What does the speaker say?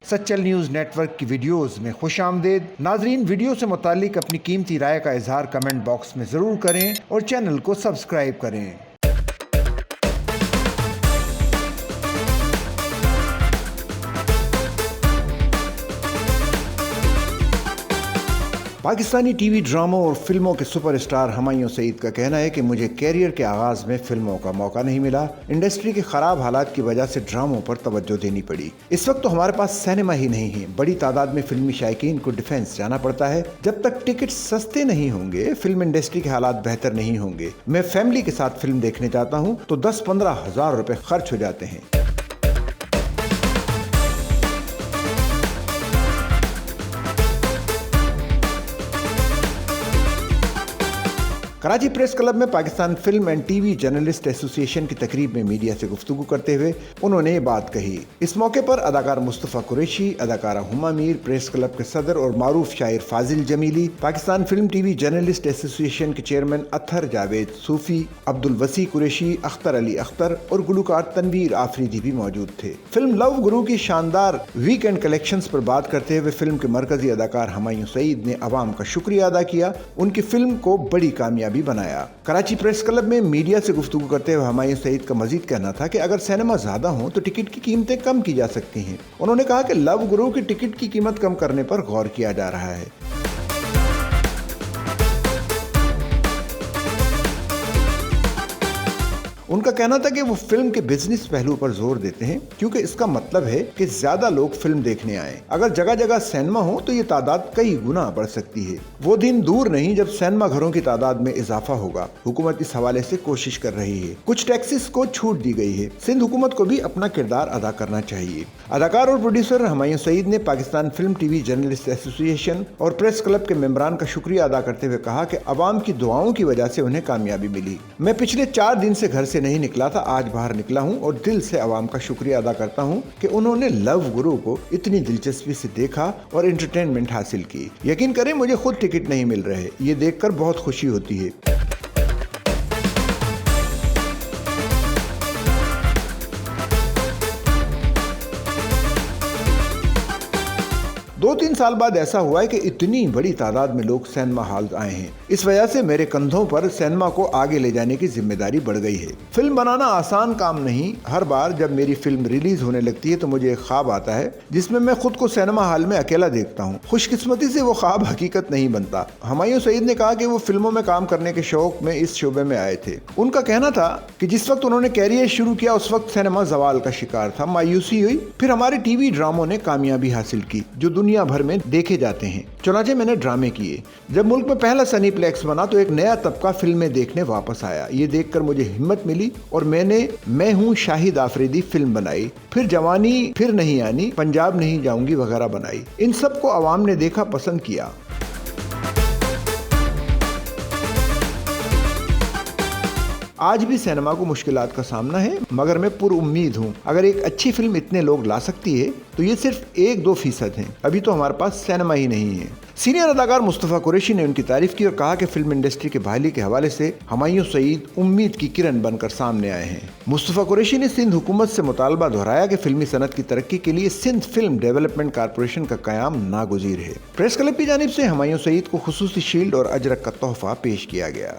Sachal news network की videos में खुशामदीद। नाजरीन, वीडियो से मुतालिक अपनी कीमती राय का इजहार कमेंट बॉक्स में ज़रूर करें और चैनल को सब्सक्राइब करें। पाकिस्तानी टीवी ड्रामों और फिल्मों के सुपरस्टार हुमायूं सईद का कहना है कि मुझे कैरियर के आगाज में फिल्मों का मौका नहीं मिला। इंडस्ट्री के खराब हालात की वजह से ड्रामों पर तवज्जो देनी पड़ी। इस वक्त तो हमारे पास सिनेमा ही नहीं है, बड़ी तादाद में फिल्मी शायकीन को डिफेंस जाना पड़ता है। जब तक टिकट सस्ते नहीं होंगे, फिल्म इंडस्ट्री के हालात बेहतर नहीं होंगे। मैं फैमिली के साथ फिल्म देखने जाता हूँ तो 10-15 हजार रुपए खर्च हो जाते हैं। कराची प्रेस क्लब में Pakistan film and TV journalist association की तकरीब में मीडिया से गुफ्तगू करते हुए उन्होंने ये बात कही। इस मौके पर अदाकार मुस्तफ़ा कुरैशी, अदाकारा हुमा मीर, प्रेस क्लब के सदर और मारूफ शायर Fazil Jamili, Pakistan film TV journalist association के चेयरमैन अत्थर जावेद सूफी, अब्दुल वसी कुरैशी, अख्तर अली अख्तर और गुलकार तनवीर आफरीदी भी मौजूद थे। फिल्म लव गुरु की शानदार वीकेंड कलेक्शंस पर बात करते हुए फिल्म के मरकजी अदाकार हुमायूं सईद ने अवाम का शुक्रिया अदा किया, उनकी फिल्म को बड़ी कामयाबी बनाया। कराची प्रेस क्लब में मीडिया से गुफ्तगू करते हुए हुमायूं सईद का मजीद कहना था कि अगर सिनेमा ज्यादा हो तो टिकट की कीमतें कम की जा सकती हैं। उन्होंने कहा कि लव गुरु की टिकट की कीमत कम करने पर गौर किया जा रहा है। उनका कहना था कि वो फिल्म के बिजनेस पहलू पर जोर देते हैं क्योंकि इसका मतलब है कि ज्यादा लोग फिल्म देखने आए। अगर जगह जगह सिनेमा हो तो ये तादाद कई गुना बढ़ सकती है। वो दिन दूर नहीं जब सिनेमा घरों की तादाद में इजाफा होगा। हुकूमत इस हवाले से कोशिश कर रही है। कुछ टैक्सेस को छूट दी गई है। सिंध हुकूमत को भी अपना किरदार अदा करना चाहिए। अदाकार और प्रोड्यूसर हुमायूं सईद ने Pakistan film TV journalist association और प्रेस क्लब के मेंबरान का शुक्रिया अदा करते हुए कहा कि अवाम की दुआओं की वजह से उन्हें कामयाबी मिली। मैं पिछले 4 दिन से घर से नहीं निकला था, आज बाहर निकला हूं और दिल से अवाम का शुक्रिया अदा करता हूं कि उन्होंने लव गुरु को इतनी दिलचस्पी से देखा और एंटरटेनमेंट हासिल की। यकीन करें, मुझे खुद टिकट नहीं मिल रहे, ये देखकर बहुत खुशी होती है। दो 3 साल बाद ऐसा हुआ है कि इतनी बड़ी तादाद में लोग सिनेमा हॉल आए हैं। इस वजह से मेरे कंधों पर सिनेमा को आगे ले जाने की जिम्मेदारी बढ़ गई है। फिल्म बनाना आसान काम नहीं। हर बार जब मेरी फिल्म रिलीज होने लगती है तो मुझे एक ख्वाब आता है जिसमें मैं खुद को सिनेमा हॉल में अकेला देखता हूँ। खुशकिस्मती से वो ख्वाब हकीकत नहीं बनता। हुमायूं सईद ने कहा कि वो फिल्मों में काम करने के शौक में इस शोबे में आए थे। उनका कहना था कि जिस वक्त उन्होंने कैरियर शुरू किया उस वक्त सिनेमा जवाल का शिकार था, मायूसी हुई। फिर हमारे टीवी ड्रामों ने कामयाबी हासिल की जो दुनिया भर में देखे जाते हैं। चुनाचे मैंने ड्रामे किए। जब मुल्क में पहला सनीप्लेक्स बना तो एक नया तबका फिल्में देखने वापस आया। ये देखकर मुझे हिम्मत मिली और मैंने मैं हूँ शाहिद आफरीदी फिल्म बनाई। फिर जवानी फिर नहीं आनी, पंजाब नहीं जाऊंगी वगैरह बनाई। इन सब को अवाम ने देखा, पसंद किया। आज भी सिनेमा को मुश्किलात का सामना है, मगर मैं पुरउम्मीद हूँ। अगर एक अच्छी फिल्म इतने लोग ला सकती है तो ये सिर्फ 1-2% है। अभी तो हमारे पास सिनेमा ही नहीं है। सीनियर अदाकार मुस्तफ़ा कुरैशी ने उनकी तारीफ की और कहा कि फिल्म इंडस्ट्री के बहाली के हवाले से हुमायूं सईद उम्मीद की किरण बनकर सामने आए हैं। मुस्तफ़ा कुरैशी ने सिंध हुकूमत से मुतालबा दोहराया कि फिल्मी सनत की तरक्की के लिए सिंध फिल्म डेवलपमेंट कारपोरेशन का क़याम नागुज़ीर है। प्रेस क्लब की जानिब से हुमायूं सईद को खुसूसी शील्ड और अजरक का तोहफा पेश किया गया।